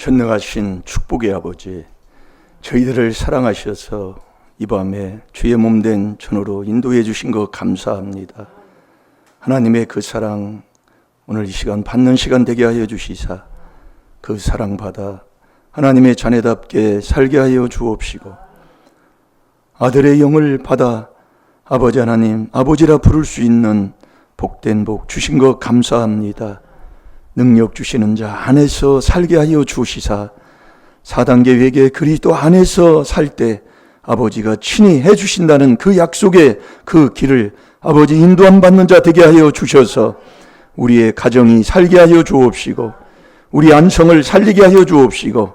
전능하신 축복의 아버지, 저희들을 사랑하셔서 이 밤에 주의 몸된 전으로 인도해 주신 것 감사합니다. 하나님의 그 사랑, 오늘 이 시간 받는 시간 되게 하여 주시사 그 사랑 받아 하나님의 자녀답게 살게 하여 주옵시고, 아들의 영을 받아 아버지 하나님 아버지라 부를 수 있는 복된 복 주신 것 감사합니다. 능력 주시는 자 안에서 살게 하여 주시사 4단계 외계 그리스도 안에서 살 때 아버지가 친히 해주신다는 그 약속의 그 길을 아버지 인도함 받는 자 되게 하여 주셔서 우리의 가정이 살게 하여 주옵시고, 우리 안성을 살리게 하여 주옵시고,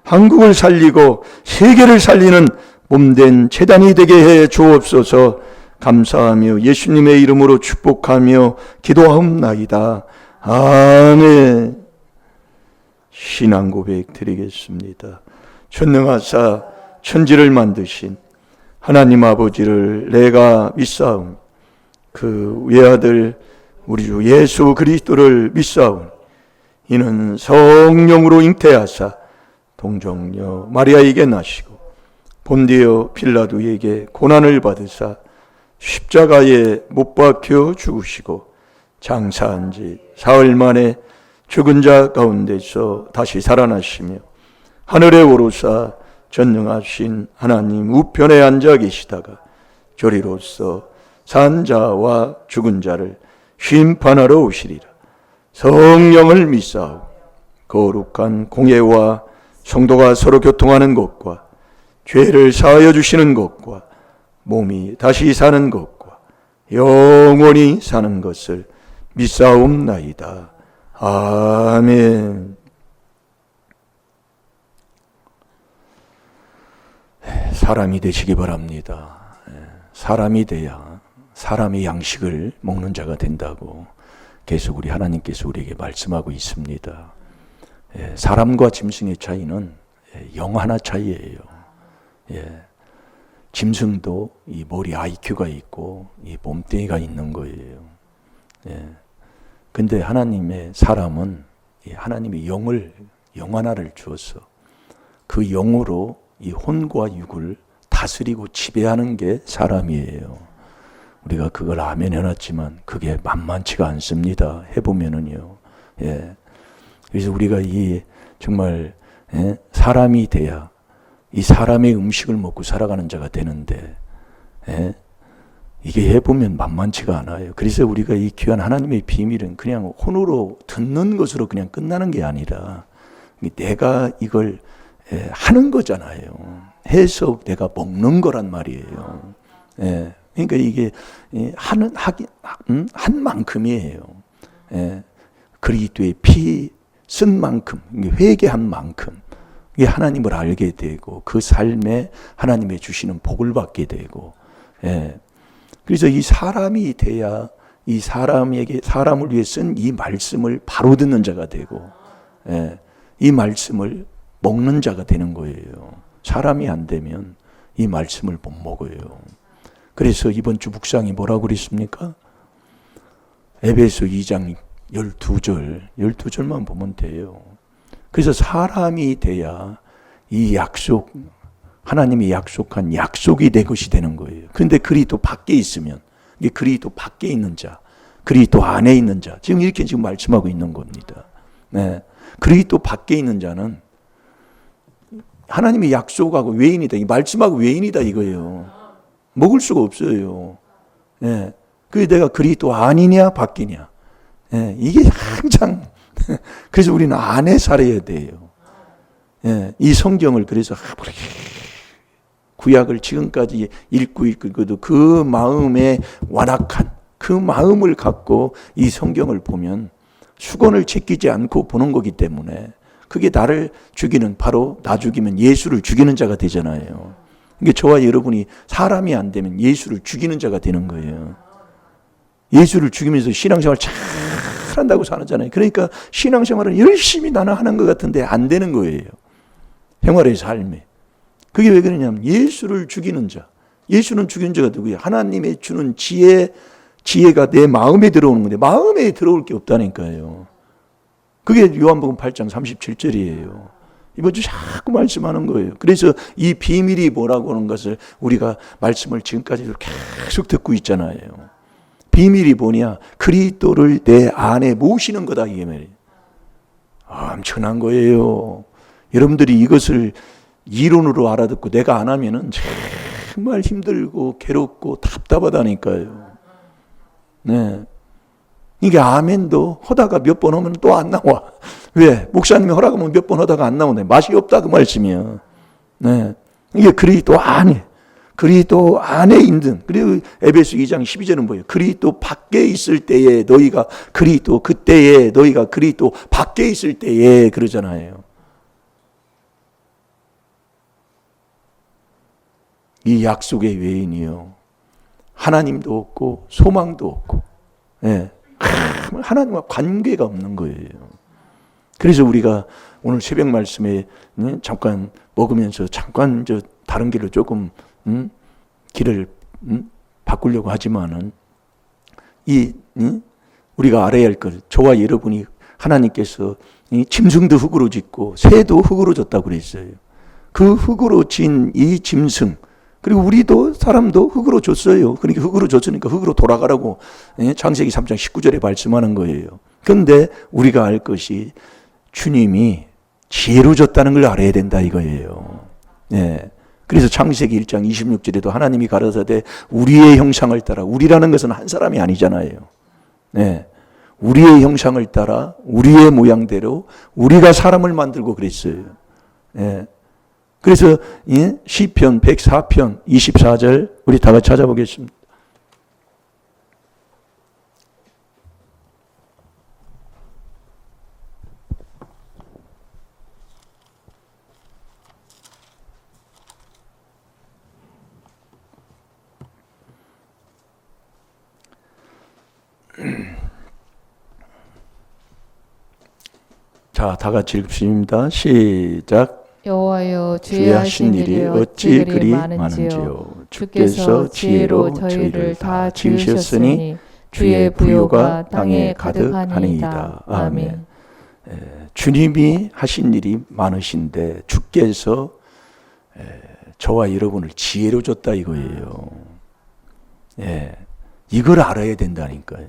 한국을 살리고 세계를 살리는 몸된 재단이 되게 해 주옵소서. 감사하며 예수님의 이름으로 축복하며 기도하옵나이다. 아멘. 신앙 고백 드리겠습니다. 전능하사 천지를 만드신 하나님 아버지를 내가 믿사오니 그 외아들 우리 주 예수 그리스도를 믿사오니 이는 성령으로 잉태하사 동정녀 마리아에게 나시고 본디오 빌라도에게 고난을 받으사 십자가에 못 박혀 죽으시고 장사한 지 사흘 만에 죽은 자 가운데서 다시 살아나시며 하늘에 오르사 전능하신 하나님 우편에 앉아 계시다가 저리로서 산 자와 죽은 자를 심판하러 오시리라. 성령을 믿사오. 거룩한 공예와 성도가 서로 교통하는 것과 죄를 사하여 주시는 것과 몸이 다시 사는 것과 영원히 사는 것을 믿사옵나이다. 아멘. 사람이 되시기 바랍니다. 사람이 돼야 사람의 양식을 먹는 자가 된다고 계속 우리 하나님께서 우리에게 말씀하고 있습니다. 사람과 짐승의 차이는 영 하나 차이예요. 짐승도 이 머리 IQ가 있고 이 몸뚱이가 있는 거예요. 근데 하나님의 사람은 하나님의 영 하나를 주어서 그 영으로 이 혼과 육을 다스리고 지배하는 게 사람이에요. 우리가 그걸 아멘 해놨지만 그게 만만치가 않습니다. 해보면은요. 그래서 우리가 이 정말 사람이 돼야 이 사람의 음식을 먹고 살아가는 자가 되는데 이게 해보면 만만치가 않아요. 그래서 우리가 이 귀한 하나님의 비밀은 그냥 혼으로 듣는 것으로 그냥 끝나는 게 아니라 내가 이걸 하는 거잖아요. 해서 내가 먹는 거란 말이에요. 그러니까 이게 한 만큼이에요. 그리스도의 피 쓴 만큼, 회개한 만큼 이게 하나님을 알게 되고 그 삶에 하나님의 주시는 복을 받게 되고, 그래서 이 사람이 돼야 이 사람을 위해 쓴 이 말씀을 바로 듣는 자가 되고, 이 말씀을 먹는 자가 되는 거예요. 사람이 안 되면 이 말씀을 못 먹어요. 그래서 이번 주 묵상이 뭐라고 그랬습니까? 에베소 2장 12절만 보면 돼요. 그래서 사람이 돼야 이 약속, 하나님이 약속한 약속이 내 것이 되는 거예요. 그런데 그리스도 밖에 있으면, 이게 그리스도 밖에 있는 자, 그리스도 안에 있는 자, 지금 이렇게 지금 말씀하고 있는 겁니다. 그리스도 밖에 있는 자는 하나님이 약속하고 외인이다, 이 말씀하고 외인이다 이거예요. 먹을 수가 없어요. 그게 내가 그리스도 안이냐 밖이냐, 이게 항상 그래서 우리는 안에 살아야 돼요. 이 성경을 그래서 구약을 지금까지 읽고 그 마음에 완악한 그 마음을 갖고 이 성경을 보면 수건을 제끼지 않고 보는 거기 때문에 그게 나를 죽이는, 바로 나 죽이면 예수를 죽이는 자가 되잖아요. 이게 저와 여러분이 사람이 안 되면 예수를 죽이는 자가 되는 거예요. 예수를 죽이면서 신앙생활 잘 한다고 사는잖아요. 그러니까 신앙생활을 열심히 나는 하는 것 같은데 안 되는 거예요. 생활의 삶에. 그게 왜 그러냐면 예수를 죽이는 자. 예수는 죽이는 자가 누구예요? 하나님의 주는 지혜가 내 마음에 들어오는 건데 마음에 들어올 게 없다니까요. 그게 요한복음 8장 37절이에요. 이번 주 자꾸 말씀하는 거예요. 그래서 이 비밀이 뭐라고 하는 것을 우리가 말씀을 지금까지도 계속 듣고 있잖아요. 비밀이 뭐냐? 그리스도를 내 안에 모시는 거다 이 말이에요. 엄청난 거예요. 여러분들이 이것을 이론으로 알아듣고 내가 안 하면은 정말 힘들고 괴롭고 답답하다니까요. 네. 이게 아멘도 하다가 몇 번 하면 또 안 나와. 왜? 목사님이 허락하면 몇 번 하다가 안 나오네. 맛이 없다 그 말씀이야. 네. 이게 그리스도 안에 있는. 그리고 에베소 2장 12절은 뭐예요? 그리스도 밖에 있을 때에 너희가 그리스도 그때에 너희가 그리스도 밖에 있을 때에 그러잖아요. 이 약속의 외인이요. 하나님도 없고 소망도 없고. 네. 하나님과 관계가 없는 거예요. 그래서 우리가 오늘 새벽 말씀에 잠깐 먹으면서 잠깐 다른 길로 조금 길을 바꾸려고 하지만은 우리가 알아야 할 것, 저와 여러분이 하나님께서 짐승도 흙으로 짓고 새도 흙으로 졌다고 그랬어요. 그 흙으로 진 이 짐승, 그리고 우리도 사람도 흙으로 줬어요. 그러니까 흙으로 줬으니까 흙으로 돌아가라고 창세기 3장 19절에 말씀하는 거예요. 그런데 우리가 알 것이 주님이 지혜로 줬다는 걸 알아야 된다 이거예요. 네. 그래서 창세기 1장 26절에도 하나님이 가라사대 우리의 형상을 따라, 우리라는 것은 한 사람이 아니잖아요. 네. 우리의 형상을 따라 우리의 모양대로 우리가 사람을 만들고 그랬어요. 네. 그래서 시편 104편 24절 우리 다 같이 찾아보겠습니다. 자, 다 같이 읽습니다. 시작. 여호와여 주의 하신 일이 어찌 그리 많은지요. 주께서 지혜로 저희를 다 지으셨으니 주의 부요가 땅에 가득하니이다. 아멘. 주님이 하신 일이 많으신데 주께서 저와 여러분을 지혜로 줬다 이거예요. 이걸 알아야 된다니까요.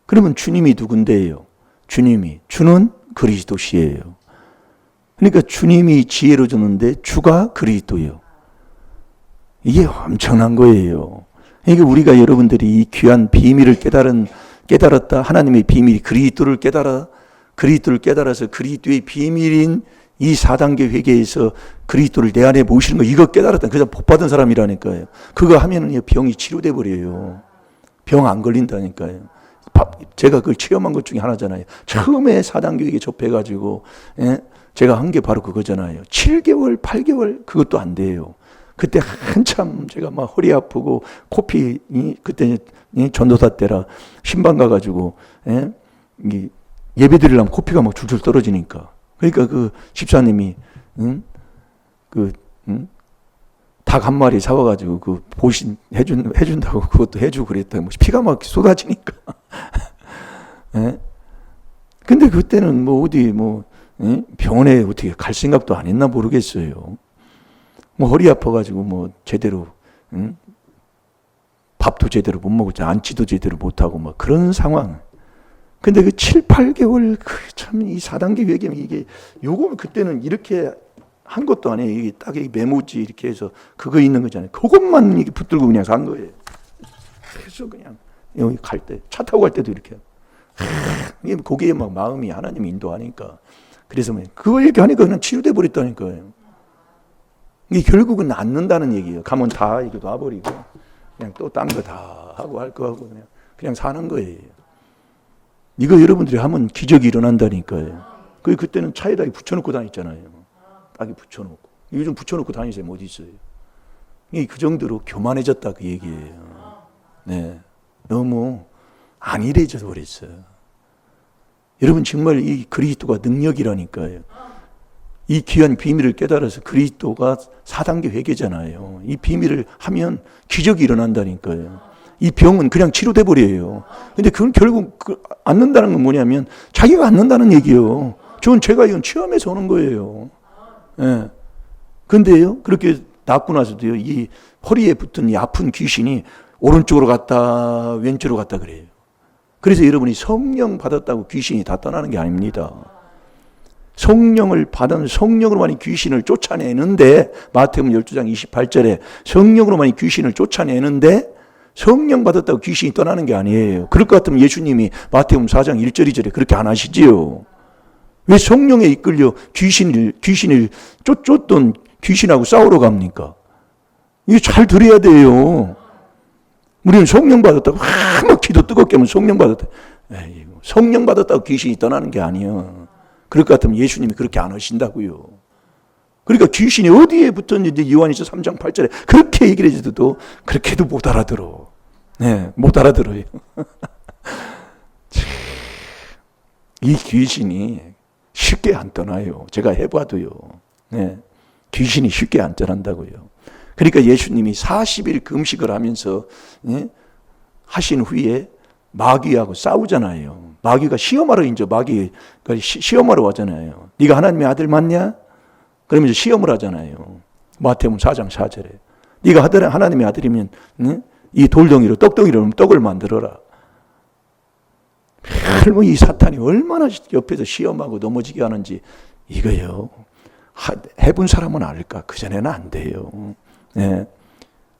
그러면 주님이 누군데요? 주는 그리스도시예요. 그러니까 주님이 지혜로 줬는데 주가 그리스도예요. 이게 엄청난 거예요. 그러니까 우리가 여러분들이 이 귀한 비밀을 깨달았다. 하나님의 비밀이 그리스도를 깨달아서 그리스도의 비밀인 이 4단계 회개에서 그리스도를 내 안에 모시는 거 이거 깨달았다. 그래서 복 받은 사람이라니까요. 그거 하면은 병이 치료돼 버려요. 병 안 걸린다니까요. 제가 그걸 체험한 것 중에 하나잖아요. 처음에 4단계 회개 접해가지고 제가 한 게 바로 그거잖아요. 7개월, 8개월 그것도 안 돼요. 그때 한참 제가 막 허리 아프고 코피 그때 전도사 때라 신방 가가지고 예배 드리려면 코피가 막 줄줄 떨어지니까 그러니까 그 집사님이 닭 한 마리 사와가지고 그 보신 해준다고 그것도 해주고 그랬다. 뭐 피가 막 쏟아지니까. 근데 그때는 뭐 어디 병원에 어떻게 갈 생각도 안 했나 모르겠어요. 뭐 허리 아파가지고 뭐 제대로 밥도 제대로 못 먹었죠. 앉지도 제대로 못 하고 막 그런 상황. 근데 그 7, 8개월 참 이 4단계 회개면 이게 요거 그때는 이렇게 한 것도 아니에요. 이게 딱 메모지 이렇게 해서 그거 있는 거잖아요. 그것만 이렇게 붙들고 그냥 간 거예요. 그래서 그냥 여기 갈 때 차 타고 갈 때도 이렇게. 이게 거기에 막 마음이 하나님 인도하니까. 그래서 그거 이렇게 하니까 그냥 치료돼 버렸다니까요. 이게 결국은 낫는다는 얘기예요. 가면 다 이거 놔버리고 그냥 또 딴 거 다 하고 할 거 하고 그냥 사는 거예요. 이거 여러분들이 하면 기적이 일어난다니까요. 그때는 차에다 붙여놓고 다녔잖아요. 딱이 붙여놓고. 요즘 붙여놓고 다니세요. 어디 있어요? 그 정도로 교만해졌다 그 얘기예요. 네, 너무 안일해져 버렸어요. 여러분 정말 이 그리스도가 능력이라니까요. 이 귀한 비밀을 깨달아서 그리스도가 4단계 회개잖아요. 이 비밀을 하면 기적이 일어난다니까요. 이 병은 그냥 치료돼 버려요. 근데 그건 결국 앓는다는 건 뭐냐면 자기가 앓는다는 얘기예요. 제가 이건 체험해서 오는 거예요. 예. 근데요, 그렇게 낫고 나서도요, 이 허리에 붙은 이 아픈 귀신이 오른쪽으로 갔다, 왼쪽으로 갔다 그래요. 그래서 여러분이 성령 받았다고 귀신이 다 떠나는 게 아닙니다. 성령을 받은 성령으로만이 귀신을 쫓아내는데, 마태복음 12장 28절에 성령으로만이 귀신을 쫓아내는데, 성령 받았다고 귀신이 떠나는 게 아니에요. 그럴 것 같으면 예수님이 마태복음 4장 1절 2절에 그렇게 안 하시지요. 왜 성령에 이끌려 귀신을 쫓던 귀신하고 싸우러 갑니까? 이게 잘 들어야 돼요. 우리는 성령 받았다고 막 기도 뜨겁게 하면 성령 받았다. 에이, 성령 받았다고 귀신이 떠나는 게 아니에요. 그럴 것 같으면 예수님이 그렇게 안 하신다고요. 그러니까 귀신이 어디에 붙었는지 요한일서 3장 8절에 그렇게 얘기를 해줘도 그렇게도 못 알아들어. 네, 못 알아들어요. 이 귀신이 쉽게 안 떠나요. 제가 해봐도요. 네, 귀신이 쉽게 안 떠난다고요. 그러니까 예수님이 40일 금식을 하면서 하신 후에 마귀하고 싸우잖아요. 마귀가 시험하러 이제 마귀가 시험하러 왔잖아요. 네가 하나님의 아들 맞냐? 그러면서 시험을 하잖아요. 마태복음 4장 4절에 네가 하나님의 아들이면 이 돌덩이로 떡덩이로 떡을 만들어라. 그러면 이 사탄이 얼마나 옆에서 시험하고 넘어지게 하는지 이거요. 해본 사람은 알까? 그전에는 안 돼요. 네.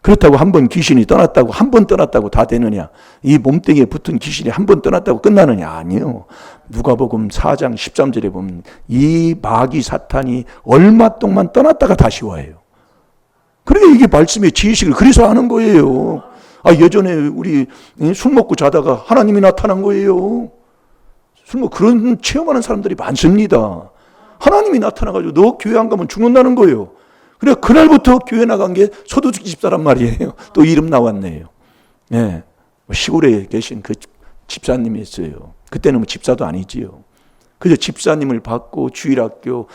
그렇다고 한 번 귀신이 떠났다고 한 번 떠났다고 다 되느냐? 이 몸뚱이에 붙은 귀신이 한 번 떠났다고 끝나느냐? 아니요. 누가복음 4장 13절에 보면 이 마귀 사탄이 얼마 동안 떠났다가 다시 와요. 그러니까 이게 말씀의 지식을 그래서 아는 거예요. 예전에 우리 술 먹고 자다가 하나님이 나타난 거예요. 술 먹고 그런 체험하는 사람들이 많습니다. 하나님이 나타나가지고 너 교회 안 가면 죽는다는 거예요. 그래 그날부터 교회 나간 게 서두지 집사란 말이에요. 또 이름 나왔네요. 네. 시골에 계신 그 집사님이 있어요. 그때는 뭐 집사도 아니지요. 그래서 집사님을 받고 주일학교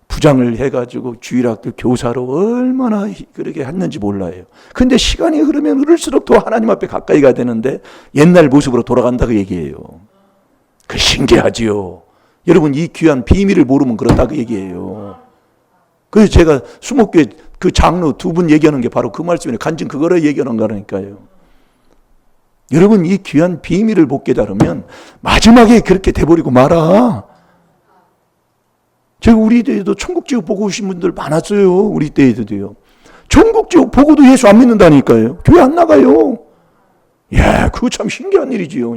부장을 해가지고 주일학교 교사로 얼마나 그렇게 했는지 몰라요. 근데 시간이 흐르면 흐를수록 더 하나님 앞에 가까이 가야 되는데 옛날 모습으로 돌아간다고 얘기해요. 그 신기하지요. 여러분 이 귀한 비밀을 모르면 그렇다고 얘기해요. 그래서 제가 수목교회 그 장로 두 분 얘기하는 게 바로 그 말씀이에요. 간증 그거를 얘기하는 거라니까요. 여러분 이 귀한 비밀을 못 깨달으면 마지막에 그렇게 돼버리고 말아. 제가 우리 때에도 천국지옥 보고 오신 분들 많았어요. 우리 때에도요. 천국지옥 보고도 예수 안 믿는다니까요. 교회 안 나가요. 야, 그거 참 신기한 일이지요.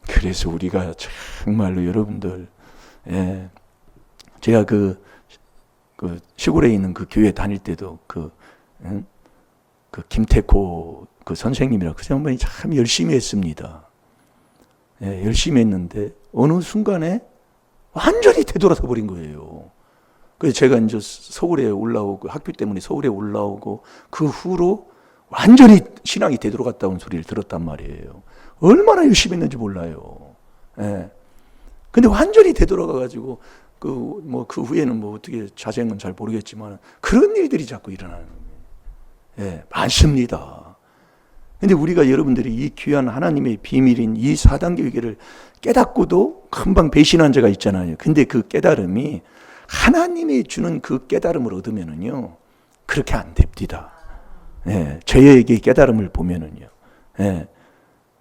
그래서 우리가 정말로 여러분들, 제가 그 시골에 있는 그 교회 다닐 때도 그 김태코 그 선생님이라고 그 양반이 참 열심히 했습니다. 열심히 했는데 어느 순간에 완전히 되돌아서 버린 거예요. 그래서 제가 이제 서울에 올라오고 학교 때문에 서울에 올라오고 그 후로 완전히 신앙이 되돌아갔다는 소리를 들었단 말이에요. 얼마나 열심히 했는지 몰라요. 근데 완전히 되돌아가가지고 그 후에는 뭐 어떻게 자세한 건 잘 모르겠지만 그런 일들이 자꾸 일어나는 거예요. 많습니다. 근데 우리가 여러분들이 이 귀한 하나님의 비밀인 이 4단계 회개를 깨닫고도 금방 배신한 자가 있잖아요. 근데 그 깨달음이 하나님이 주는 그 깨달음을 얻으면은요, 그렇게 안 됩니다. 저에게 깨달음을 보면은요,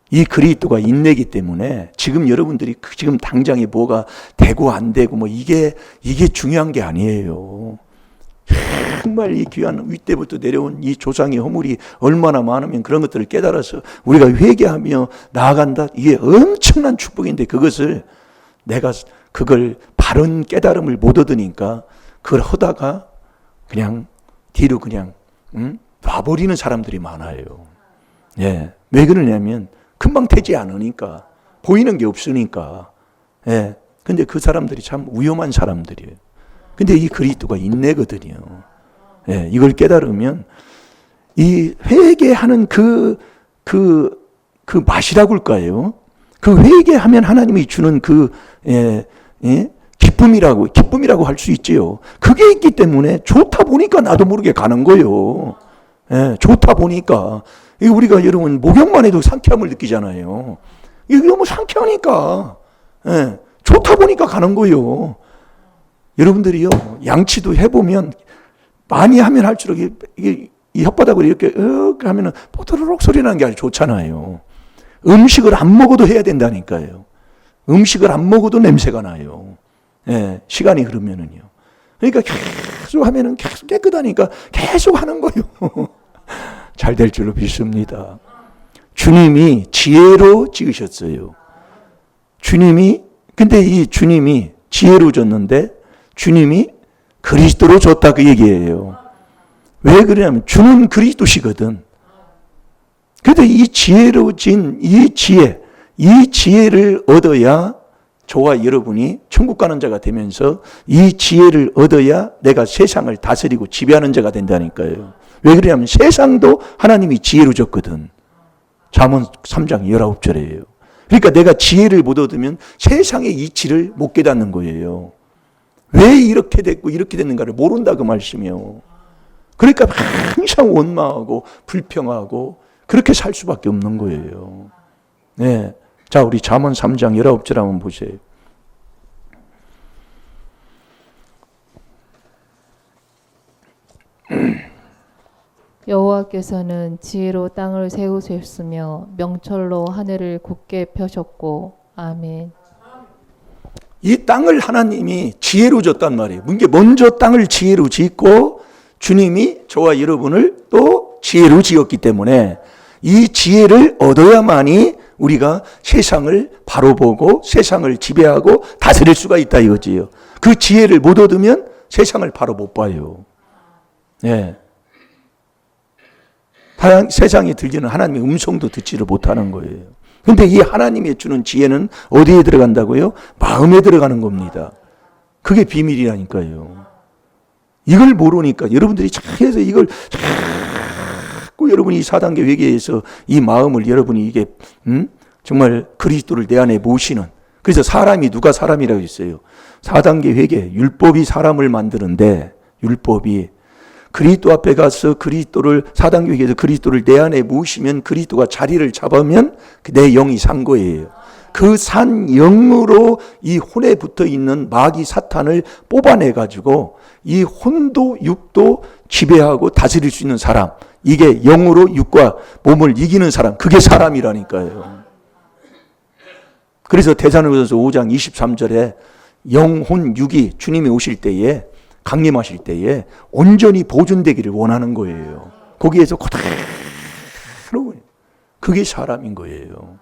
이 그리스도가 인내기 때문에 지금 여러분들이 지금 당장에 뭐가 되고 안 되고 뭐 이게 중요한 게 아니에요. 정말 이 귀한 윗대부터 내려온 이 조상의 허물이 얼마나 많으면 그런 것들을 깨달아서 우리가 회개하며 나아간다. 이게 엄청난 축복인데 그것을 내가 그걸 바른 깨달음을 못 얻으니까 그걸 하다가 그냥 뒤로 그냥 놔버리는 사람들이 많아요. 왜 그러냐면 금방 되지 않으니까 보이는 게 없으니까. 근데 그 사람들이 참 위험한 사람들이에요. 근데 이 그리스도가 인내거든요. 이걸 깨달으면 이 회개하는 그 맛이라고 할까요? 그 회개하면 하나님이 주는 기쁨이라고 할 수 있지요. 그게 있기 때문에 좋다 보니까 나도 모르게 가는 거예요. 좋다 보니까. 우리가 여러분 목욕만 해도 상쾌함을 느끼잖아요. 이게 너무 상쾌하니까. 좋다 보니까 가는 거예요. 여러분들이요, 양치도 해보면 많이 하면 할수록 이게 이 혓바닥으로 이렇게 하면은 뽀드로록 소리 나는 게 아주 좋잖아요. 음식을 안 먹어도 해야 된다니까요. 음식을 안 먹어도 냄새가 나요. 예, 시간이 흐르면은요. 그러니까 계속 하면은 계속 깨끗하니까 계속 하는 거예요. 잘 될 줄로 믿습니다. 주님이 지혜로 지으셨어요. 근데 이 주님이 지혜로 줬는데 주님이 그리스도로 줬다 그 얘기예요. 왜 그러냐면 주는 그리스도시거든. 그런데 이 지혜로 진 이 지혜를 얻어야 저와 여러분이 천국 가는 자가 되면서 이 지혜를 얻어야 내가 세상을 다스리고 지배하는 자가 된다니까요. 왜 그러냐면 세상도 하나님이 지혜로 줬거든. 잠언 3장 19절이에요. 그러니까 내가 지혜를 못 얻으면 세상의 이치를 못 깨닫는 거예요. 왜 이렇게 됐고 이렇게 됐는가를 모른다 그 말씀이요. 그러니까 항상 원망하고 불평하고 그렇게 살 수밖에 없는 거예요. 네. 자, 우리 잠언 3장 19절 한번 보세요. 여호와께서는 지혜로 땅을 세우셨으며 명철로 하늘을 굳게 펴셨고. 아멘. 이 땅을 하나님이 지혜로 줬단 말이에요. 이게 먼저 땅을 지혜로 짓고 주님이 저와 여러분을 또 지혜로 지었기 때문에 이 지혜를 얻어야만이 우리가 세상을 바로 보고 세상을 지배하고 다스릴 수가 있다 이거지요. 그 지혜를 못 얻으면 세상을 바로 못 봐요. 예. 세상에 들리는 하나님의 음성도 듣지를 못하는 거예요. 근데 이 하나님이 주는 지혜는 어디에 들어간다고요? 마음에 들어가는 겁니다. 그게 비밀이라니까요. 이걸 모르니까 여러분들이 해서 이걸 자꾸 여러분이 4단계 회개에서 이 마음을 여러분이 이게 정말 그리스도를 내 안에 모시는, 그래서 사람이 누가 사람이라고 했어요. 4단계 회개, 율법이 사람을 만드는데 율법이 그리스도 앞에 가서 그리스도를 4단계 회개에서 그리스도를 내 안에 모시면 그리스도가 자리를 잡으면 내 영이 산 거예요. 그 산 영으로 이 혼에 붙어 있는 마귀 사탄을 뽑아내 가지고 이 혼도 육도 지배하고 다스릴 수 있는 사람, 이게 영으로 육과 몸을 이기는 사람, 그게 사람이라니까요. 그래서 데살로니가서 5장 23절에 영혼 육이 주님이 오실 때에 강림하실 때에 온전히 보존되기를 원하는 거예요. 거기에서 그대로 그게 사람인 거예요.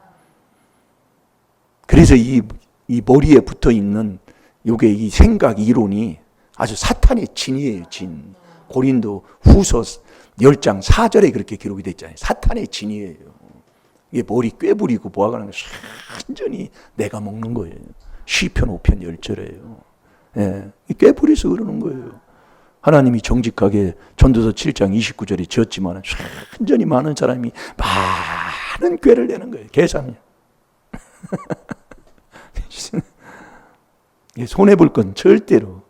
그래서 이 머리에 붙어 있는 요게 이 생각 이론이 아주 사탄의 진이에요, 진. 고린도 후서 10장 4절에 그렇게 기록이 되어 있잖아요. 사탄의 진이에요. 이게 머리 꿰부리고 모아가는 거 완전히 내가 먹는 거예요. 시편 5편 10절에요. 예, 꿰부려서 그러는 거예요. 하나님이 정직하게 전도서 7장 29절에 지었지만 완전히 많은 사람이 많은 꾀를 내는 거예요. 계산이요. 손해볼 건 절대로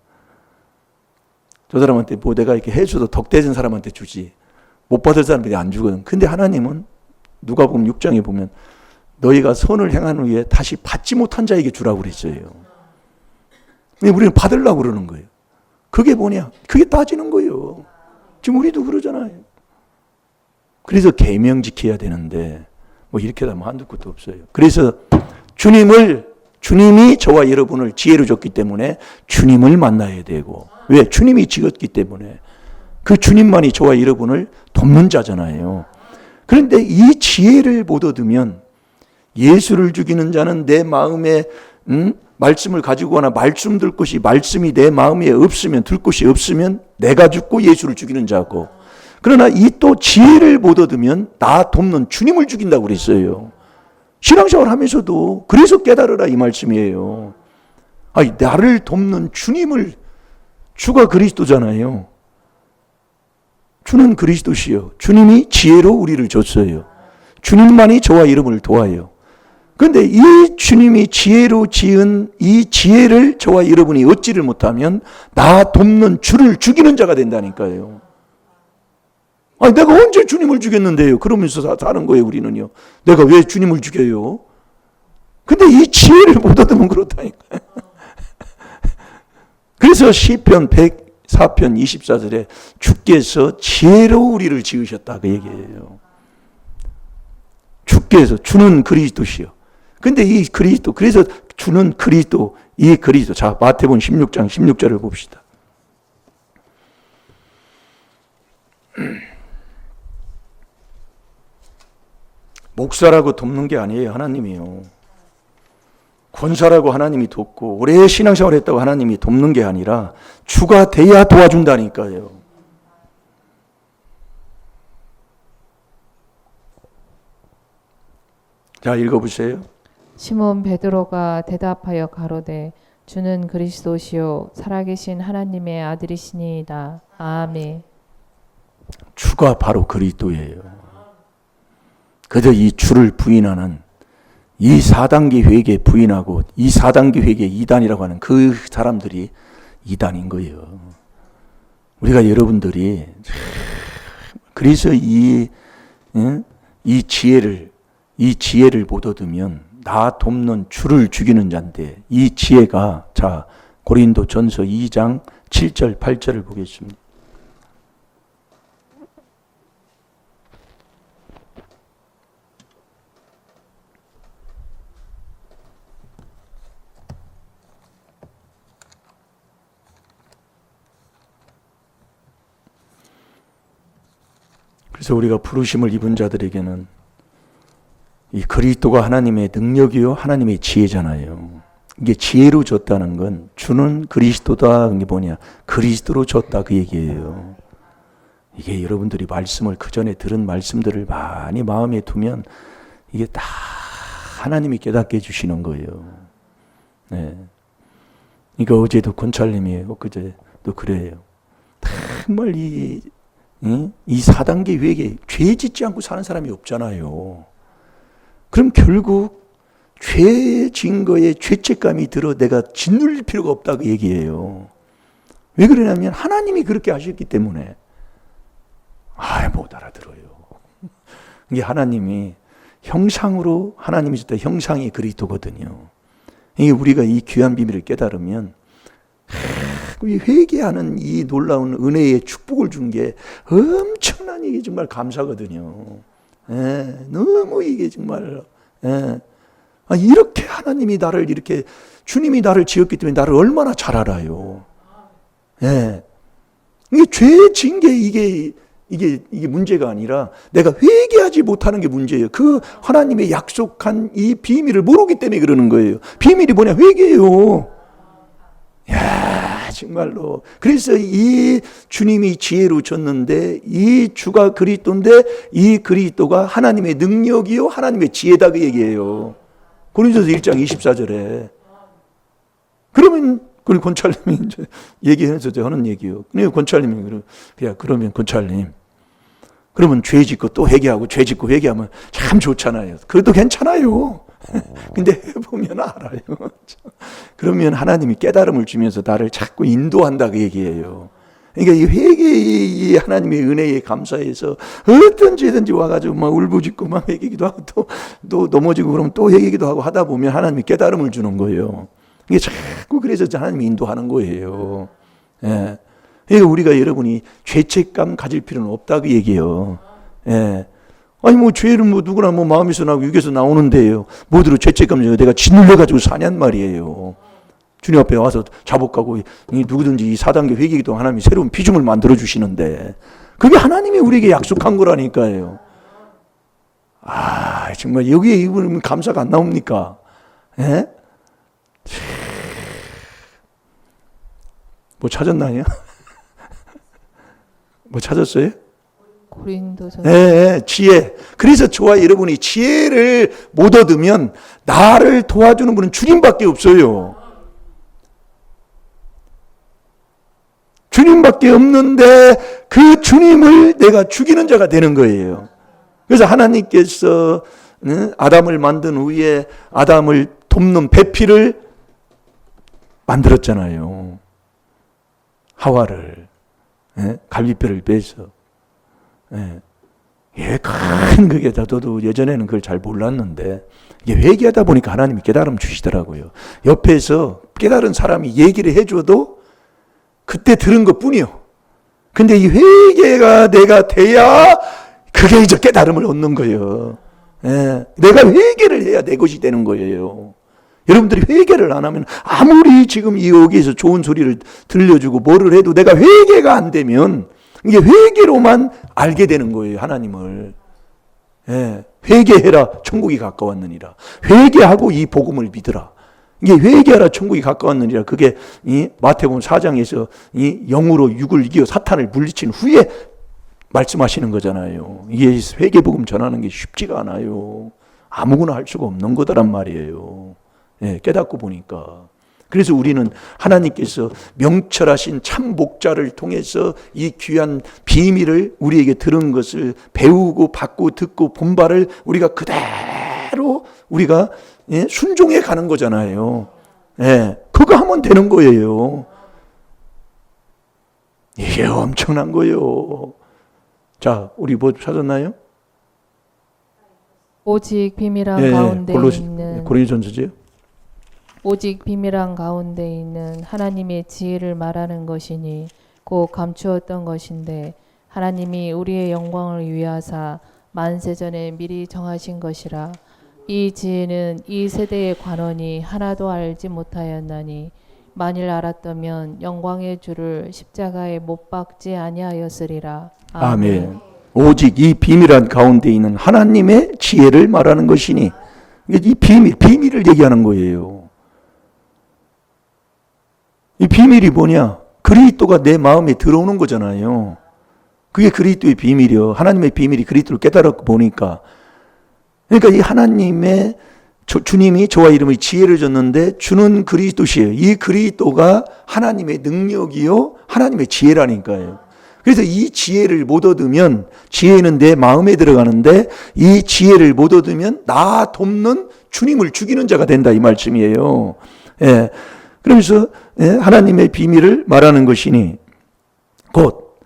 저 사람한테 뭐 내가 이렇게 해줘도 덕대진 사람한테 주지 못 받을 사람들이 안 주거든. 근데 하나님은 누가복음 6장에 보면 너희가 선을 행한 후에 다시 받지 못한 자에게 주라고 그랬어요. 근데 우리는 받으려고 그러는 거예요. 그게 뭐냐? 그게 따지는 거예요. 지금 우리도 그러잖아요. 그래서 계명 지켜야 되는데 뭐 이렇게 하면 한두 끝도 없어요. 그래서 주님이 저와 여러분을 지혜로 줬기 때문에 주님을 만나야 되고, 왜? 주님이 지었기 때문에 그 주님만이 저와 여러분을 돕는 자잖아요. 그런데 이 지혜를 못 얻으면 예수를 죽이는 자는 내 마음에 말씀을 가지고 가나 말씀 들 것이 말씀이 내 마음에 없으면 들 것이 없으면 내가 죽고 예수를 죽이는 자고, 그러나 이 또 지혜를 못 얻으면 나 돕는 주님을 죽인다고 그랬어요. 신앙생활 하면서도 그래서 깨달으라 이 말씀이에요. 아니, 나를 돕는 주님을, 주가 그리스도잖아요. 주는 그리스도시요. 주님이 지혜로 우리를 줬어요. 주님만이 저와 여러분을 도와요. 그런데 이 주님이 지혜로 지은 이 지혜를 저와 여러분이 얻지를 못하면 나 돕는 주를 죽이는 자가 된다니까요. 아니, 내가 언제 주님을 죽였는데요? 그러면서 사는 거예요, 우리는요. 내가 왜 주님을 죽여요? 근데 이 지혜를 못 얻으면 그렇다니까요. 그래서 시편 104편 24절에 주께서 지혜로 우리를 지으셨다 그 얘기예요. 주께서, 주는 그리스도시요. 근데 이 그리스도, 그래서 주는 그리스도, 이 그리스도. 자, 마태복음 16장 16절을 봅시다. 목사라고 돕는 게 아니에요, 하나님이요. 권사라고 하나님이 돕고 오래 신앙생활 했다고 하나님이 돕는 게 아니라 주가 돼야 도와준다니까요. 자, 읽어보세요. 시몬 베드로가 대답하여 가로되 주는 그리스도시요 살아계신 하나님의 아들이시니이다. 아멘. 주가 바로 그리스도예요. 그저 이 주를 부인하는 이 4단계 회개 부인하고 이 4단계 회개 2단이라고 하는 그 사람들이 2단인 거예요. 우리가 여러분들이 그래서 이 지혜를 못 얻으면 나 돕는 주를 죽이는 자인데 이 지혜가 자 고린도 전서 2장 7절 8절을 보겠습니다. 그래서 우리가 부르심을 입은 자들에게는 이 그리스도가 하나님의 능력이요 하나님의 지혜잖아요. 이게 지혜로 줬다는 건 주는 그리스도다. 이게 뭐냐? 그리스도로 줬다 그 얘기예요. 이게 여러분들이 말씀을 그 전에 들은 말씀들을 많이 마음에 두면 이게 다 하나님이 깨닫게 해주시는 거예요. 네. 그러니까 어제도 권찰님이 엊그제도 그래요. 정말 이 4단계 회개 죄 짓지 않고 사는 사람이 없잖아요. 그럼 결국 죄 진 거에 죄책감이 들어 내가 짓눌릴 필요가 없다 그 얘기예요. 왜 그러냐면 하나님이 그렇게 하셨기 때문에 못 알아들어요. 이게 하나님이 형상으로 하나님이 줬다 형상이 그리스도거든요. 이게 우리가 이 귀한 비밀을 깨달으면 회개하는 이 놀라운 은혜의 축복을 준 게 엄청난 이게 정말 감사거든요. 너무 이게 정말 이렇게 하나님이 나를 이렇게 주님이 나를 지었기 때문에 나를 얼마나 잘 알아요. 이게 죄 진 게 이게 문제가 아니라 내가 회개하지 못하는 게 문제예요. 그 하나님의 약속한 이 비밀을 모르기 때문에 그러는 거예요. 비밀이 뭐냐? 회개예요. 정말로. 그래서 이 주님이 지혜로 줬는데 이 주가 그리스도인데 이 그리스도가 하나님의 능력이요 하나님의 지혜다 그 얘기예요. 고린도서 1장 24절에. 그러면 권찰님이 이제 얘기해서 하는 얘기요. 권찰님이 그러면 권찰님 그러면 죄 짓고 또 회개하고 죄 짓고 회개하면 참 좋잖아요. 그래도 괜찮아요. 근데 해보면 알아요. 그러면 하나님이 깨달음을 주면서 나를 자꾸 인도한다 그 얘기예요. 그러니까 이 회개의 하나님의 은혜에 감사해서 어떤 죄든지 와가지고 막 울부짖고 막 회개기도 하고 또 넘어지고 그러면 또 회개기도 하고 하다 보면 하나님이 깨달음을 주는 거예요. 이게 자꾸 그래서 하나님이 인도하는 거예요. 그러니까 우리가 여러분이 죄책감 가질 필요는 없다 그 얘기예요. 죄를 누구나 마음에서 나오고 육에서 나오는데요. 뭐들어 죄책감 내가 짓눌려가지고 사냔 말이에요. 주님 앞에 와서 자복하고 누구든지 이 4단계 회개기도 하나님이 새로운 비중을 만들어 주시는데 그게 하나님이 우리에게 약속한 거라니까요. 정말 여기에 이분은 감사가 안 나옵니까? 뭐 찾았나요? 뭐 찾았어요? 고린도전서. 지혜. 그래서 저와 여러분이 지혜를 못 얻으면 나를 도와주는 분은 주님밖에 없어요. 주님밖에 없는데 그 주님을 내가 죽이는 자가 되는 거예요. 그래서 하나님께서 아담을 만든 후에 아담을 돕는 배필을 만들었잖아요. 하와를 갈비뼈를 빼서. 예, 큰 그게 저도 예전에는 그걸 잘 몰랐는데 이게 회개하다 보니까 하나님이 깨달음 주시더라고요. 옆에서 깨달은 사람이 얘기를 해줘도 그때 들은 것 뿐이요. 근데 이 회개가 내가 돼야 그게 이제 깨달음을 얻는 거예요. 예, 내가 회개를 해야 내 것이 되는 거예요. 여러분들이 회개를 안 하면 아무리 지금 여기에서 좋은 소리를 들려주고 뭐를 해도 내가 회개가 안 되면 이게 회개로만 알게 되는 거예요, 하나님을. 예, 회개해라, 천국이 가까웠느니라. 회개하고 이 복음을 믿으라. 이게 회개하라, 천국이 가까웠느니라. 그게 이 마태복음 4장에서 이 영으로 육을 이겨 사탄을 물리친 후에 말씀하시는 거잖아요. 이게 회개복음 전하는 게 쉽지가 않아요. 아무거나 할 수가 없는 거더란 말이에요. 예, 깨닫고 보니까. 그래서 우리는 하나님께서 명철하신 참 목자를 통해서 이 귀한 비밀을 우리에게 들은 것을 배우고 받고 듣고 본바를 우리가 그대로 우리가 순종해 가는 거잖아요. 예, 그거 하면 되는 거예요. 이게 엄청난 거예요. 자, 우리 뭐 찾았나요? 오직 비밀한 가운데 있는 고린도전서지요? 오직 비밀한 가운데 있는 하나님의 지혜를 말하는 것이니 곧 감추었던 것인데 하나님이 우리의 영광을 위하사 만세전에 미리 정하신 것이라. 이 지혜는 이 세대의 관원이 하나도 알지 못하였나니 만일 알았다면 영광의 주를 십자가에 못 박지 아니하였으리라. 아멘. 오직 이 비밀한 가운데 있는 하나님의 지혜를 말하는 것이니 이 비밀을 얘기하는 거예요. 이 비밀이 뭐냐? 그리스도가 내 마음에 들어오는 거잖아요. 그게 그리스도의 비밀이요. 하나님의 비밀이 그리스도를 깨달았고 보니까. 그러니까 이 하나님의 주님이 저와 이름의 지혜를 줬는데 주는 그리스도시에요. 이 그리스도가 하나님의 능력이요, 하나님의 지혜라니까요. 그래서 이 지혜를 못 얻으면, 지혜는 내 마음에 들어가는데 이 지혜를 못 얻으면 나 돕는 주님을 죽이는 자가 된다, 이 말씀이에요. 예. 그러면서 하나님의 비밀을 말하는 것이니 곧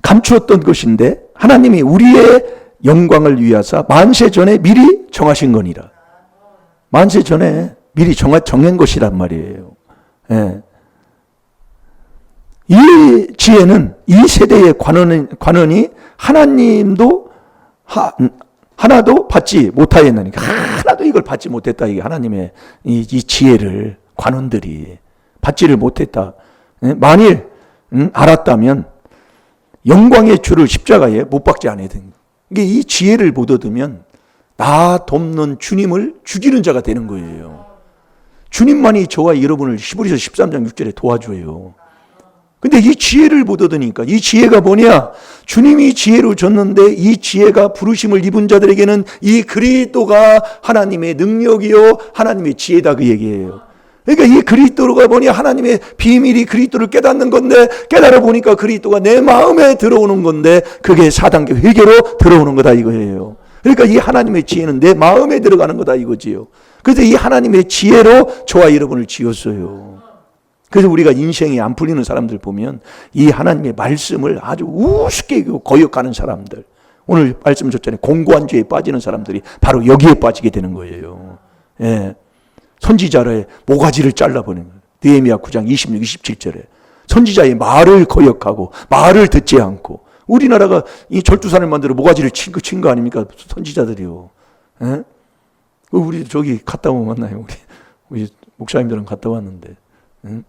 감추었던 것인데 하나님이 우리의 영광을 위하사 만세 전에 미리 정하신 거니라. 만세 전에 미리 정한 것이란 말이에요. 예. 이 지혜는 이 세대의 관원이 하나님도 하나도 받지 못하였나니까. 하나도 이걸 받지 못했다. 이게 하나님의 이 지혜를 관원들이 받지를 못했다. 만일 알았다면 영광의 주를 십자가에 못 박지 않았던. 이게 이 지혜를 못 얻으면 나 돕는 주님을 죽이는 자가 되는 거예요. 주님만이 저와 여러분을 히브리서 13장 6절에 도와줘요. 근데 이 지혜를 못 얻으니까, 이 지혜가 뭐냐? 주님이 지혜로 줬는데 이 지혜가 부르심을 입은 자들에게는 이 그리스도가 하나님의 능력이요 하나님의 지혜다, 그 얘기예요. 그러니까 이 그리스도가 뭐냐? 하나님의 비밀이 그리스도를 깨닫는 건데, 깨달아 보니까 그리스도가 내 마음에 들어오는 건데 그게 4단계 회개로 들어오는 거다, 이거예요. 그러니까 이 하나님의 지혜는 내 마음에 들어가는 거다, 이거지요. 그래서 이 하나님의 지혜로 저와 여러분을 지었어요. 그래서 우리가 인생이 안 풀리는 사람들 보면 이 하나님의 말씀을 아주 우습게 거역하는 사람들, 오늘 말씀 줬잖아요. 공고한 죄에 빠지는 사람들이 바로 여기에 빠지게 되는 거예요. 예. 선지자의 모가지를 잘라버리는 거예요. 느헤미야 9장 26, 27절에 선지자의 말을 거역하고 말을 듣지 않고, 우리나라가 이 절두산을 만들어 모가지를 친 거 아닙니까? 선지자들이요. 예? 우리 저기 갔다 오면 만나요. 우리 목사님들은 갔다 왔는데. 예?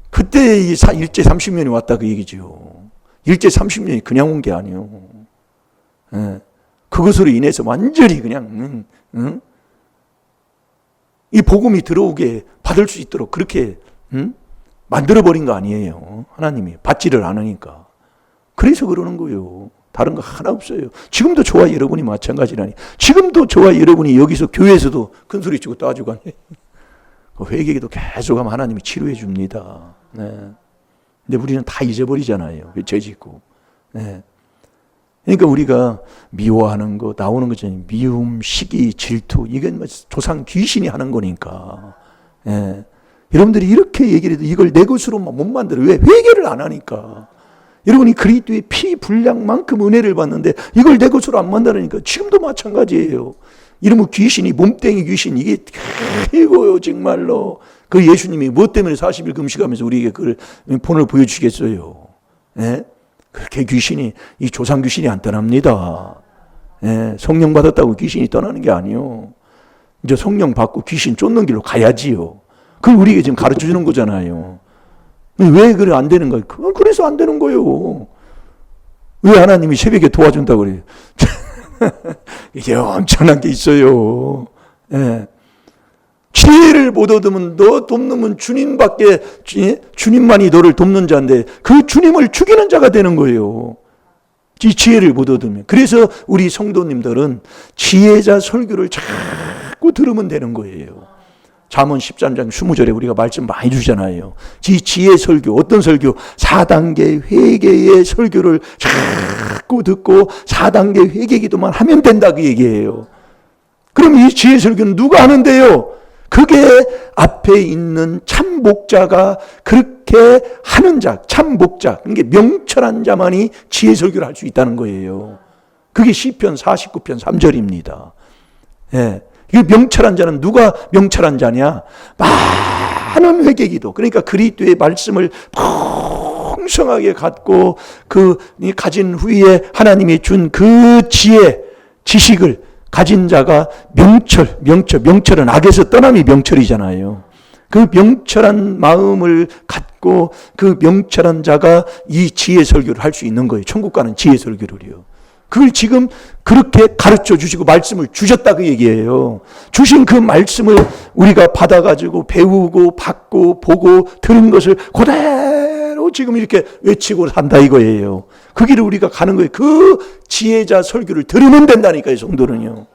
그때 이 일제 30년이 왔다, 그 얘기지요. 일제 30년이 그냥 온 게 아니에요. 예. 그것으로 인해서 완전히 그냥 이 복음이 들어오게 받을 수 있도록 그렇게 만들어버린 거 아니에요. 하나님이 받지를 않으니까. 그래서 그러는 거예요. 다른 거 하나 없어요. 지금도 저와 여러분이 마찬가지라니. 지금도 저와 여러분이 여기서 교회에서도 큰소리 치고 따지고 하네. 그 회개기도 계속하면 하나님이 치료해 줍니다. 네. 근데 우리는 다 잊어버리잖아요. 죄 짓고. 네. 그러니까 우리가 미워하는 거, 나오는 거잖아요. 미움, 시기, 질투. 이건 조상 귀신이 하는 거니까. 예. 여러분들이 이렇게 얘기를 해도 이걸 내 것으로 못 만들어. 왜? 회개를 안 하니까. 여러분이 그리스도의 피 분량만큼 은혜를 받는데 이걸 내 것으로 안 만나니까 지금도 마찬가지예요. 이러면 귀신이, 몸땡이 귀신, 이게 이거요 정말로. 그 예수님이 뭐 때문에 40일 금식하면서 우리에게 그걸 본을 보여주시겠어요. 예? 그렇게 귀신이, 이 조상 귀신이 안 떠납니다. 예? 성령 받았다고 귀신이 떠나는 게 아니요. 이제 성령 받고 귀신 쫓는 길로 가야지요. 그걸 우리에게 지금 가르쳐 주는 거잖아요. 왜 그래 안 되는 거예요? 그래서 안 되는 거예요. 왜 하나님이 새벽에 도와준다고 그래요? 이게 엄청난 게 있어요. 예. 지혜를 못 얻으면 너 돕는 주님밖에, 주님만이 너를 돕는 자인데 그 주님을 죽이는 자가 되는 거예요. 이 지혜를 못 얻으면. 그래서 우리 성도님들은 지혜자 설교를 자꾸 들으면 되는 거예요. 잠언 13장 20절에 우리가 말씀 많이 주잖아요. 지혜 설교, 어떤 설교? 4단계 회개의 설교를 자꾸 듣고 4단계 회개 기도만 하면 된다 그 얘기예요. 그럼 이 지혜 설교는 누가 하는데요? 그게 앞에 있는 참 목자가 그렇게 하는 자, 참 목자, 그러니까 명철한 자만이 지혜 설교를 할 수 있다는 거예요. 그게 시편 49편 3절입니다. 예. 이 명철한 자는 누가 명철한 자냐? 많은 회개기도. 그러니까 그리스도의 말씀을 풍성하게 갖고 그 가진 후에 하나님이 준 그 지혜, 지식을 가진 자가 명철은 악에서 떠남이 명철이잖아요. 그 명철한 마음을 갖고 그 명철한 자가 이 지혜 설교를 할 수 있는 거예요. 천국 가는 지혜 설교를요. 그걸 지금 그렇게 가르쳐 주시고 말씀을 주셨다 그 얘기예요. 주신 그 말씀을 우리가 받아가지고 배우고 받고 보고 들은 것을 그대로 지금 이렇게 외치고 산다 이거예요. 그 길을 우리가 가는 거예요. 그 지혜자 설교를 들으면 된다니까요. 성도는요.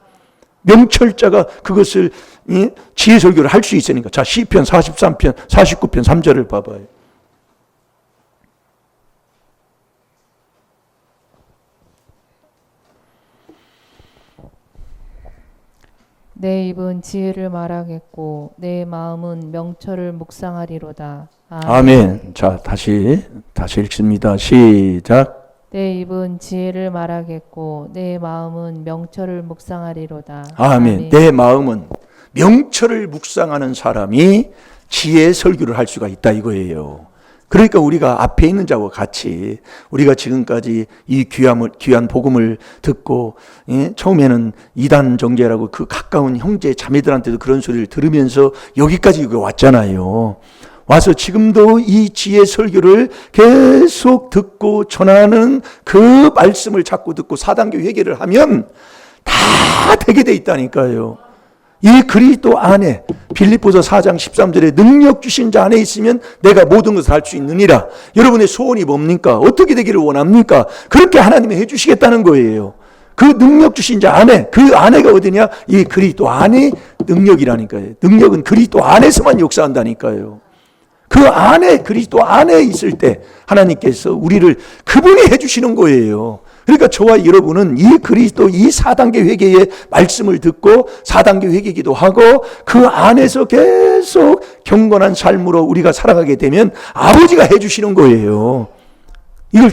명철자가 그것을 지혜 설교를 할 수 있으니까. 자, 시편 43편 49편 3절을 봐봐요. 내 입은 지혜를 말하겠고 내 마음은 명철을 묵상하리로다. 아멘. 자, 다시 읽습니다. 시작. 내 입은 지혜를 말하겠고 내 마음은 명철을 묵상하리로다. 아멘. 내 마음은 명철을 묵상하는 사람이 지혜 설교를 할 수가 있다 이거예요. 그러니까 우리가 앞에 있는 자와 같이 우리가 지금까지 이 귀한 복음을 듣고 처음에는 이단 정죄라고 그 가까운 형제 자매들한테도 그런 소리를 들으면서 여기까지 왔잖아요. 와서 지금도 이 지혜 설교를 계속 듣고 전하는 그 말씀을 자꾸 듣고 4단계 회개를 하면 다 되게 돼 있다니까요. 이 그리스도 안에 빌립보서 4장 13절에 능력 주신 자 안에 있으면 내가 모든 것을 할 수 있느니라. 여러분의 소원이 뭡니까? 어떻게 되기를 원합니까? 그렇게 하나님이 해주시겠다는 거예요. 그 능력 주신 자 안에, 그 안에가 어디냐? 이 그리스도 안에 능력이라니까요. 능력은 그리스도 안에서만 역사한다니까요. 그 안에, 그리스도 안에 있을 때 하나님께서 우리를 그분이 해주시는 거예요. 그러니까 저와 여러분은 이 그리스도 이 4단계 회개의 말씀을 듣고 4단계 회개기도 하고 그 안에서 계속 경건한 삶으로 우리가 살아가게 되면 아버지가 해주시는 거예요. 이걸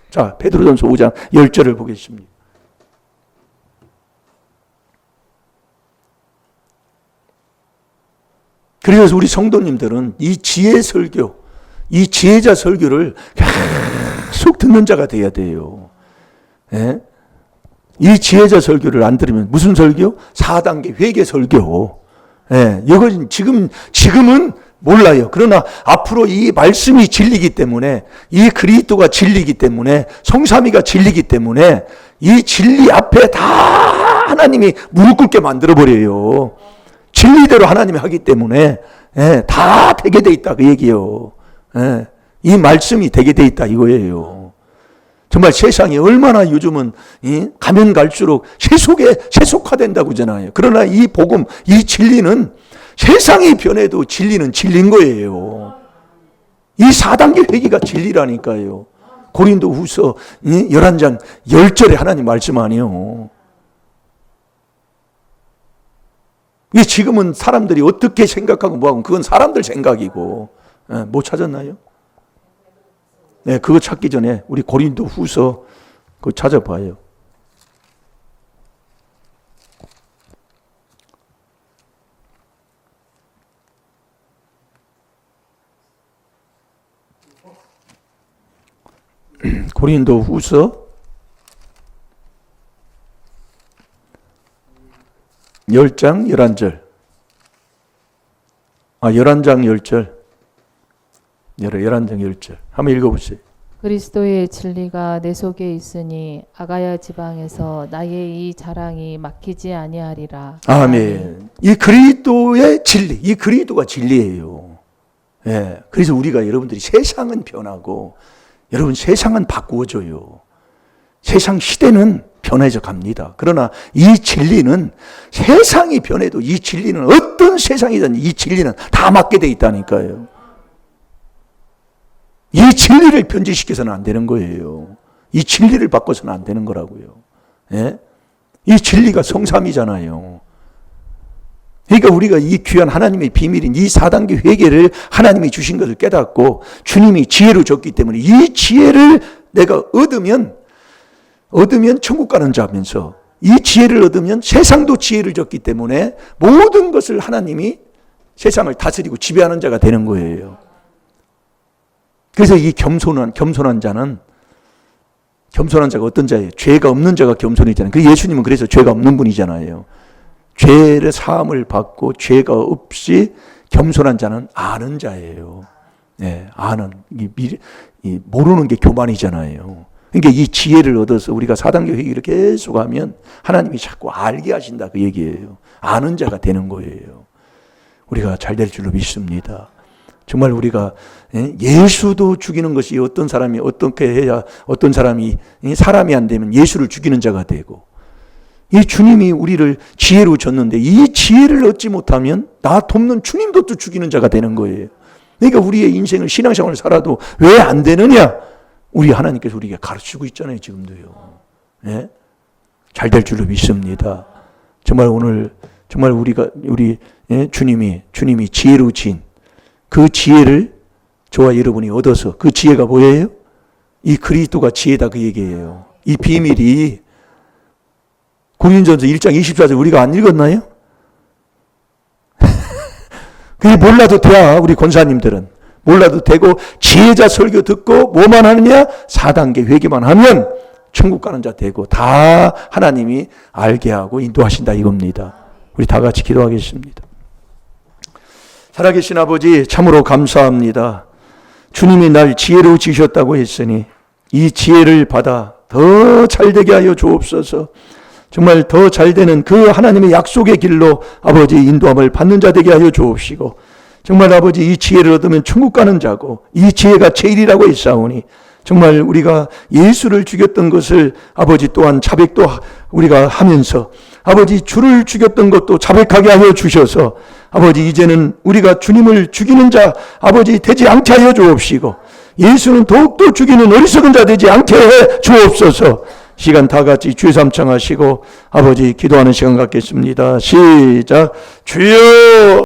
자, 베드로전서 5장 10절을 보겠습니다. 그래서 우리 성도님들은 이 지혜 설교, 이 지혜자 설교를 계속 듣는 자가 돼야 돼요. 예? 이 지혜자 설교를 안 들으면 무슨 설교? 4단계 회개 설교. 예, 이건 지금은 몰라요. 그러나 앞으로 이 말씀이 진리기 때문에, 이 그리스도가 진리기 때문에, 성삼위가 진리기 때문에 이 진리 앞에 다 하나님이 무릎 꿇게 만들어 버려요. 진리대로 하나님이 하기 때문에 다 되게 돼 있다 그 얘기예요. 이 말씀이 되게 돼 있다 이거예요. 정말 세상이 얼마나 요즘은 가면 갈수록 세속화된다고 하잖아요. 그러나 이 복음, 이 진리는 세상이 변해도 진리는 진리인 거예요. 이 4단계 회개가 진리라니까요. 고린도 후서 11장 10절에 하나님 말씀 아니에요. 지금은 사람들이 어떻게 생각하고 뭐하고 그건 사람들 생각이고. 못 찾았나요? 네, 그거 찾기 전에 우리 고린도 후서 그거 찾아봐요. 고린도 후서 10장 11절. 11장 10절. 11장 10절. 한번 읽어보세요. 그리스도의 진리가 내 속에 있으니 아가야 지방에서 나의 이 자랑이 막히지 아니하리라. 아멘. 이 그리스도의 진리, 이 그리스도가 진리예요. 예. 그래서 우리가 여러분들이 세상은 변하고 여러분 세상은 바꾸어져요. 세상 시대는 변해져 갑니다. 그러나 이 진리는 세상이 변해도 이 진리는 어떤 세상이든 이 진리는 다 맞게 돼 있다니까요. 이 진리를 변질시켜서는 안 되는 거예요. 이 진리를 바꿔서는 안 되는 거라고요. 예? 이 진리가 성삼이잖아요. 그러니까 우리가 이 귀한 하나님의 비밀인 이 4단계 회개를 하나님이 주신 것을 깨닫고 주님이 지혜로 줬기 때문에 이 지혜를 내가 얻으면 천국 가는 자면서 이 지혜를 얻으면 세상도 지혜를 줬기 때문에 모든 것을 하나님이 세상을 다스리고 지배하는 자가 되는 거예요. 그래서 이 겸손한 자가 어떤 자예요? 죄가 없는 자가 겸손이잖아요. 그 예수님은 그래서 죄가 없는 분이잖아요. 죄의 사함을 받고 죄가 없이 겸손한 자는 아는 자예요. 네, 아는 모르는 게 교만이잖아요. 그러니까 이 지혜를 얻어서 우리가 4단계 회개를 계속하면 하나님이 자꾸 알게 하신다 그 얘기예요. 아는 자가 되는 거예요. 우리가 잘 될 줄로 믿습니다. 정말 우리가 예수도 죽이는 것이 어떤 사람이 어떻게 해야 어떤 사람이 사람이 안 되면 예수를 죽이는 자가 되고 이 주님이 우리를 지혜로 줬는데 이 지혜를 얻지 못하면 나 돕는 주님도 또 죽이는 자가 되는 거예요. 그러니까 우리의 인생을 신앙생활을 살아도 왜 안 되느냐? 우리 하나님께서 우리에게 가르치고 있잖아요. 지금도요. 네? 잘 될 줄로 믿습니다. 정말 오늘 정말 우리 주님이 지혜로 진 그 지혜를 저와 여러분이 얻어서 그 지혜가 뭐예요? 이 그리스도가 지혜다 그 얘기예요. 이 비밀이 고린도전서 1장 24절 우리가 안 읽었나요? 그게 몰라도 돼. 우리 권사님들은 몰라도 되고 지혜자 설교 듣고 뭐만 하느냐? 4단계 회개만 하면 천국 가는 자 되고 다 하나님이 알게 하고 인도하신다 이겁니다. 우리 다 같이 기도하겠습니다. 살아계신 아버지 참으로 감사합니다. 주님이 날 지혜로 지으셨다고 했으니 이 지혜를 받아 더 잘되게 하여 주옵소서. 정말 더 잘되는 그 하나님의 약속의 길로 아버지 인도함을 받는 자 되게 하여 주옵시고 정말 아버지 이 지혜를 얻으면 천국 가는 자고 이 지혜가 제일이라고 했사오니 정말 우리가 예수를 죽였던 것을 아버지 또한 자백도 우리가 하면서 아버지 주를 죽였던 것도 자백하게 하여 주셔서 아버지 이제는 우리가 주님을 죽이는 자 아버지 되지 않게 하여 주옵시고 예수는 더욱더 죽이는 어리석은 자 되지 않게 해 주옵소서. 시간 다 같이 주의 삼창하시고 아버지 기도하는 시간 갖겠습니다. 시작. 주여